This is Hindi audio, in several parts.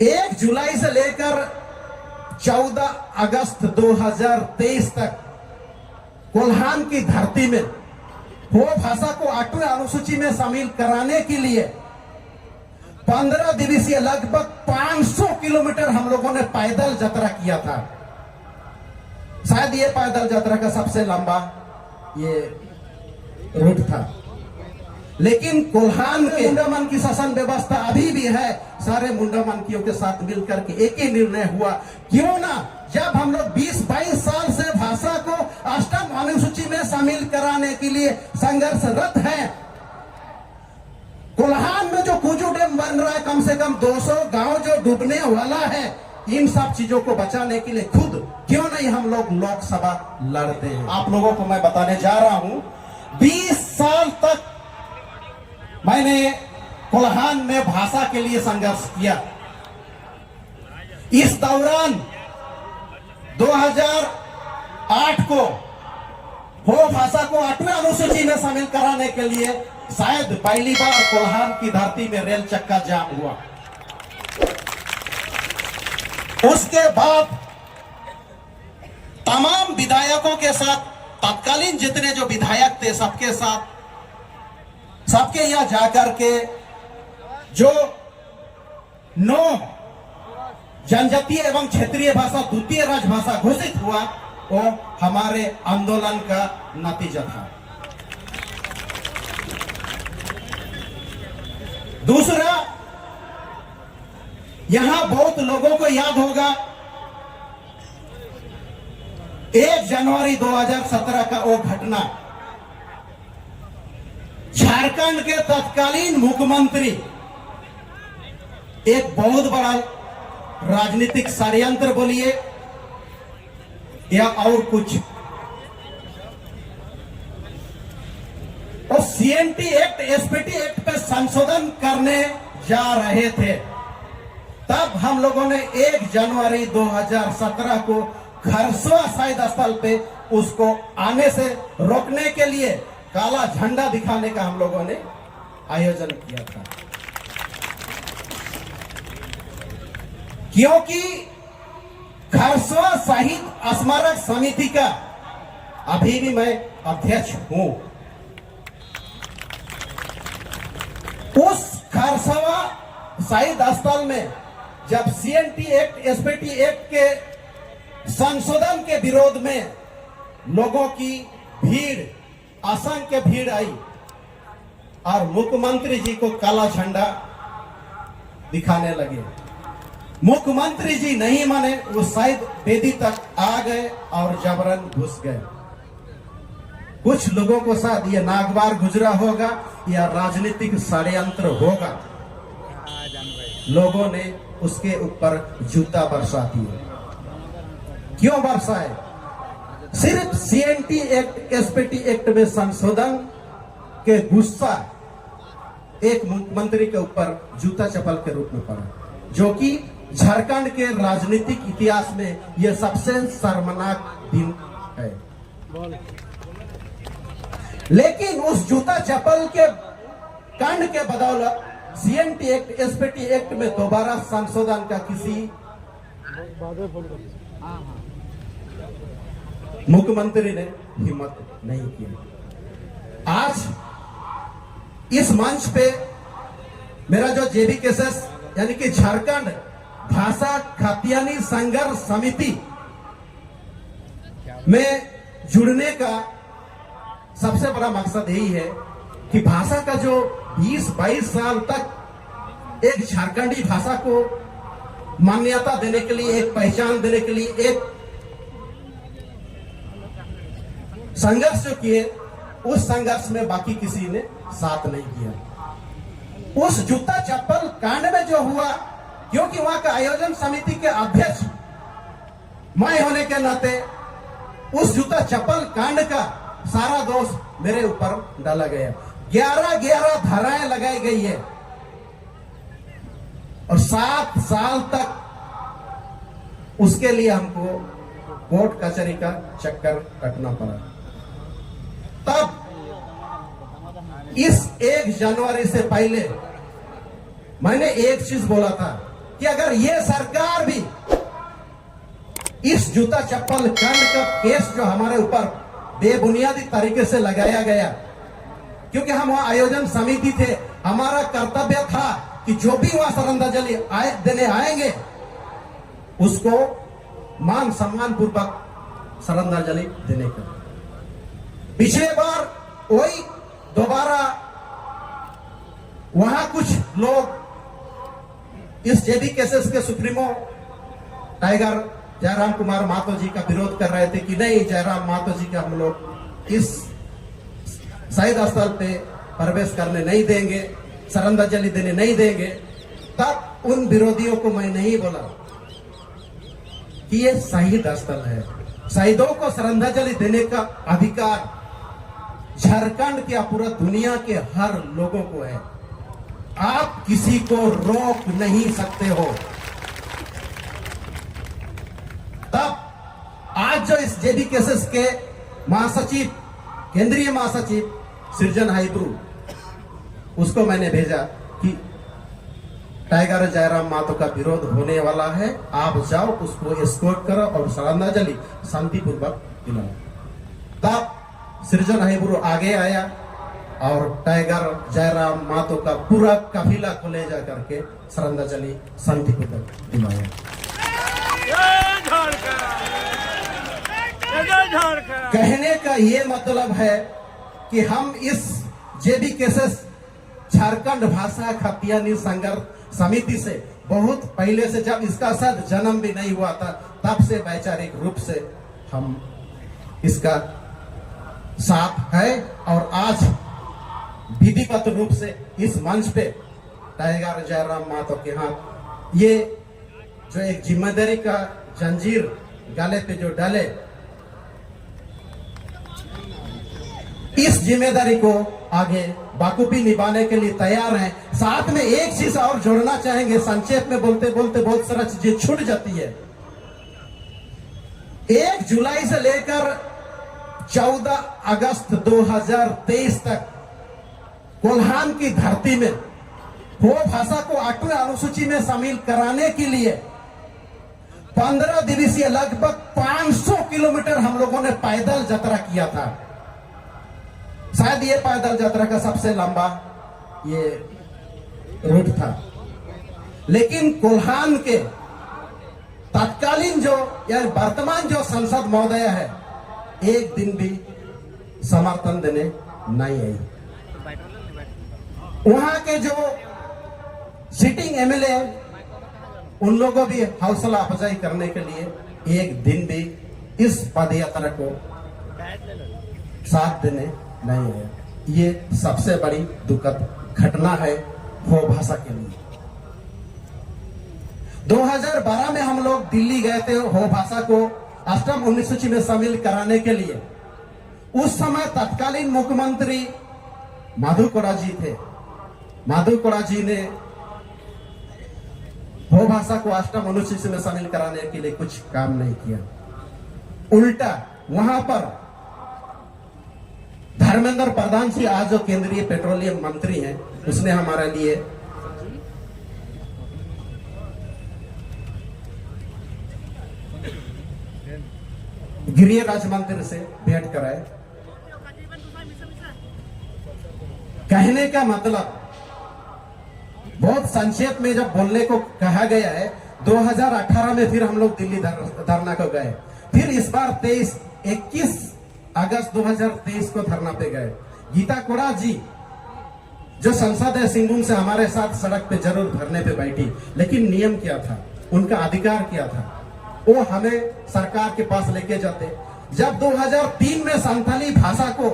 1 जुलाई से लेकर 14 अगस्त 2023 तक कोल्हान की धरती में हो भाषा को 8वें अनुसूची में शामिल कराने के लिए 15 दिवसीय लगभग 500 किलोमीटर हम लोगों ने पैदल यात्रा किया था। शायद ये पैदल यात्रा का सबसे लंबा ये रूट था। लेकिन कोल्हान के मुंडामन की शासन व्यवस्था अभी भी है। सारे मुंडामनकियों के साथ मिलकर के एक ही निर्णय हुआ, क्यों ना जब हम लोग 20-22 साल से भाषा को 8वीं अनुसूची में शामिल कराने के लिए संघर्षरत हैं। कोल्हान में जो कुजू डैम बन रहा है, कम से कम 200 गांव जो डूबने वाला है, इन सब चीजों को बचाने के लिए खुद क्यों नहीं हम लोग लोकसभा लड़ते हैं। आप लोगों को मैं बताने जा रहा हूं, 20 साल तक मैंने कोल्हान में भाषा के लिए संघर्ष किया। इस दौरान 2008 को हो भाषा को 8वें अनुसूची में शामिल कराने के लिए शायद पहली बार कोल्हान की धरती में रेल चक्का जाम हुआ। उसके बाद तमाम विधायकों के साथ, तत्कालीन जितने जो विधायक थे सबके साथ, सबके यहां जाकर के जो 9 जनजातीय एवं क्षेत्रीय भाषा द्वितीय राजभाषा घोषित हुआ, वो हमारे आंदोलन का नतीजा था। दूसरा, यहां बहुत लोगों को याद होगा 1 जनवरी 2017 का वो घटना। झारखंड के तत्कालीन मुख्यमंत्री एक बहुत बड़ा राजनीतिक षड्यंत्र बोलिए या और कुछ, और सीएनटी एक्ट, एसपीटी एक्ट पे संशोधन करने जा रहे थे। तब हम लोगों ने 1 जनवरी 2017 को खरसवा शहीद स्थल पे उसको आने से रोकने के लिए काला झंडा दिखाने का हम लोगों ने आयोजन किया था, क्योंकि खरसवा शहीद स्मारक समिति का अभी भी मैं अध्यक्ष हूं। उस खरसवा शहीद स्थल में जब सीएनटी एक्ट, एसपीटी एक्ट के संशोधन के विरोध में लोगों की भीड़, असंख्य भीड़ आई और मुख्यमंत्री जी को काला झंडा दिखाने लगे। मुख्यमंत्री जी नहीं माने, वो शायद वेदी तक आ गए और जबरन घुस गए। कुछ लोगों को साथ ये नागवार गुजरा होगा या राजनीतिक षड्यंत्र होगा, लोगों ने उसके ऊपर जूता बरसा दिए। क्यों बरसाए? सिर्फ सीएनटी एक्ट, एसपीटी एक्ट में संशोधन के गुस्सा एक मुख्यमंत्री के ऊपर जूता चप्पल के रूप में पड़ा, जो कि झारखंड के राजनीतिक इतिहास में यह सबसे शर्मनाक दिन है। लेकिन उस जूता चप्पल के कांड के बदौलत सीएनटी एक्ट, एसपीटी एक्ट में दोबारा संशोधन का किसी मुख्यमंत्री ने हिम्मत नहीं की। आज इस मंच पे मेरा जो जेबी केसेस यानी कि झारखंड भाषा खतियानी संघर्ष समिति में जुड़ने का सबसे बड़ा मकसद यही है कि भाषा का जो 20-22 साल तक एक झारखंडी भाषा को मान्यता देने के लिए, एक पहचान देने के लिए एक संघर्ष जो किए, उस संघर्ष में बाकी किसी ने साथ नहीं किया। उस जूता चप्पल कांड में जो हुआ, क्योंकि वहां का आयोजन समिति के अध्यक्ष मैं होने के नाते उस जूता चप्पल कांड का सारा दोष मेरे ऊपर डाला गया। 11 धाराएं लगाई गई है और 7 साल तक उसके लिए हमको कोर्ट कचहरी का चक्कर कटना पड़ा। तब इस 1 जनवरी से पहले मैंने एक चीज बोला था कि अगर ये सरकार भी इस जूता चप्पल कांड का केस जो हमारे ऊपर बेबुनियादी तरीके से लगाया गया, क्योंकि हम वहां आयोजन समिति थे, हमारा कर्तव्य था कि जो भी वहां श्रद्धांजलि देने आएंगे उसको मान सम्मान पूर्वक श्रद्धांजलि देने का। पिछले बार वही दोबारा वहां कुछ लोग इस जेबी केसेस के सुप्रीमो टाइगर जयराम कुमार महतो जी का विरोध कर रहे थे कि नहीं, जयराम महतो जी का हम लोग इस शहीद स्थल पे प्रवेश करने नहीं देंगे, श्रद्धांजलि देने नहीं देंगे। तब उन विरोधियों को मैं नहीं बोला कि ये शहीद स्थल है, शहीदों को श्रद्धांजलि देने का अधिकार झारखंड के पूरा दुनिया के हर लोगों को है। आप किसी को रोक नहीं सकते हो। तब आज जो इस जेबी केसेस के महासचिव, केंद्रीय महासचिव सृजन हाइब्रू, उसको मैंने भेजा कि टाइगर जयराम महतो का विरोध होने वाला है, आप जाओ उसको एस्कॉर्ट करो और श्रद्धांजलि शांतिपूर्वक दिलाओ। तब सृजन हाइब्रू आगे आया और टाइगर जयराम महतो का पूरा काफिला को ले जा करके श्रद्धांजलि शांतिपूर्वक दिलाया। कहने का ये मतलब है कि हम इस जेबी केसेस झारखंड भाषा खतियानी संघर्ष समिति से बहुत पहले से, जब इसका शायद जन्म भी नहीं हुआ था, तब से वैचारिक रूप से हम इसका साथ है। और आज विधिवत रूप से इस मंच पे टाइगर जयराम महतो के हाथ ये जो एक जिम्मेदारी का जंजीर गले पे जो डाले, इस जिम्मेदारी को आगे बाखूबी निभाने के लिए तैयार हैं। साथ में एक चीज और जोड़ना चाहेंगे, संक्षेप में बोलते बोलते बहुत सारा चीजें छूट जाती है। 1 जुलाई से लेकर 14 अगस्त 2023 तक कोल्हान की धरती में हो भाषा को 8वीं अनुसूची में शामिल कराने के लिए 15 दिवसीय लगभग 500 किलोमीटर हम लोगों ने पैदल यात्रा किया था। शायद ये पैदल यात्रा का सबसे लंबा ये रूट था। लेकिन कोल्हान के तत्कालीन जो या वर्तमान जो सांसद महोदय है, एक दिन भी समर्थन देने नहीं आई। वहां के जो सिटिंग एमएलए, उन लोगों भी हौसला अफजाई करने के लिए एक दिन भी इस पदयात्रा को साथ देने नहीं है। ये सबसे बड़ी दुखद घटना है हो भाषा के लिए। 2012 में हम लोग दिल्ली गए थे हो भाषा को 8वीं अनुसूची में शामिल कराने के लिए। उस समय तत्कालीन मुख्यमंत्री माधव कोड़ा जी थे। माधव कोड़ा जी ने हो भाषा को 8वीं अनुसूची में शामिल कराने के लिए कुछ काम नहीं किया। उल्टा वहां पर धर्मेंद्र प्रधान जी, आज जो केंद्रीय पेट्रोलियम मंत्री हैं, उसने हमारे लिए गृह राज्य मंत्री से भेंट कराए। कहने का मतलब बहुत संक्षेप में जब बोलने को कहा गया है, 2018 में फिर हम लोग दिल्ली धरना को गए, फिर इस बार 21 अगस्त 2023 को धरना पे गए। गीता कोड़ा जी जो संसद है सिंगभूम से, हमारे साथ सड़क पे जरूर धरने पे बैठी, लेकिन नियम क्या था, उनका अधिकार क्या था, वो हमें सरकार के पास लेके जाते। जब 2003 में संथाली भाषा को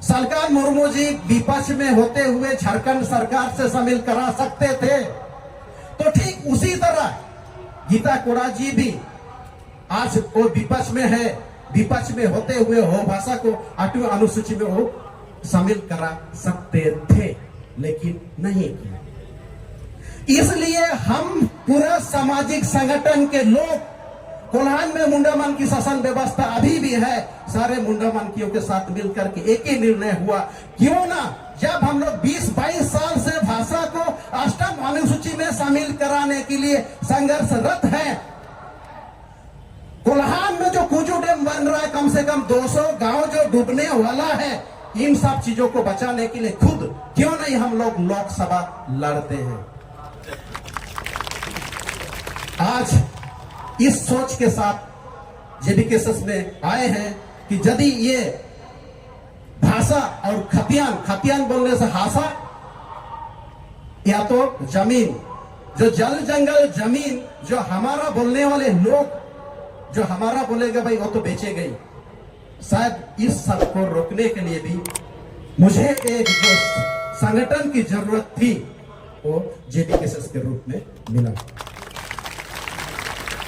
सरकार मुर्मू जी विपक्ष में होते हुए झारखंड सरकार से शामिल करा सकते थे, तो ठीक उसी तरह गीता कोड़ा जी भी आज वो विपक्ष में है, विपक्ष में होते हुए हो भाषा को 8वीं अनुसूची में वो शामिल करा सकते थे, लेकिन नहीं किया। इसलिए हम पूरा सामाजिक संगठन के लोग, कोल्हान में मुंडामन की शासन व्यवस्था अभी भी है, सारे मुंडामनकियों के साथ मिलकर के एक ही निर्णय हुआ, क्यों ना जब हम लोग 20-22 साल से भाषा को 8वीं अनुसूची में शामिल कराने के लिए संघर्षरत है। कोल्हान में जो कुजू डैम बन रहा है, कम से कम 200 गांव जो डूबने वाला है, इन सब चीजों को बचाने के लिए खुद क्यों नहीं हम लोग लोकसभा लड़ते हैं। आज इस सोच के साथ जेबीकेएसएस में आए हैं कि यदि ये भाषा और खतियान बोलने से हासा, या तो जमीन, जो जल जंगल जमीन जो हमारा बोलने वाले लोग, जो हमारा बोलेगा भाई वो तो बेचे गई। शायद इस सब को रोकने के लिए भी मुझे एक जो संगठन की जरूरत थी वो जेबीकेएसएस के रूप में मिला।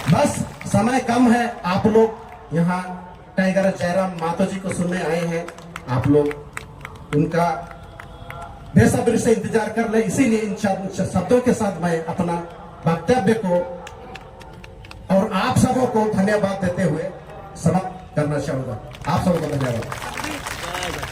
बस समय कम है, आप लोग यहाँ टाइगर जयराम मातो जी को सुनने आए हैं, आप लोग उनका बेसब्री से इंतजार कर ले, इसीलिए इन शब्दों के साथ मैं अपना वक्तव्य को और आप सबों को धन्यवाद देते हुए समाप्त करना चाहूंगा। आप सबों को धन्यवाद।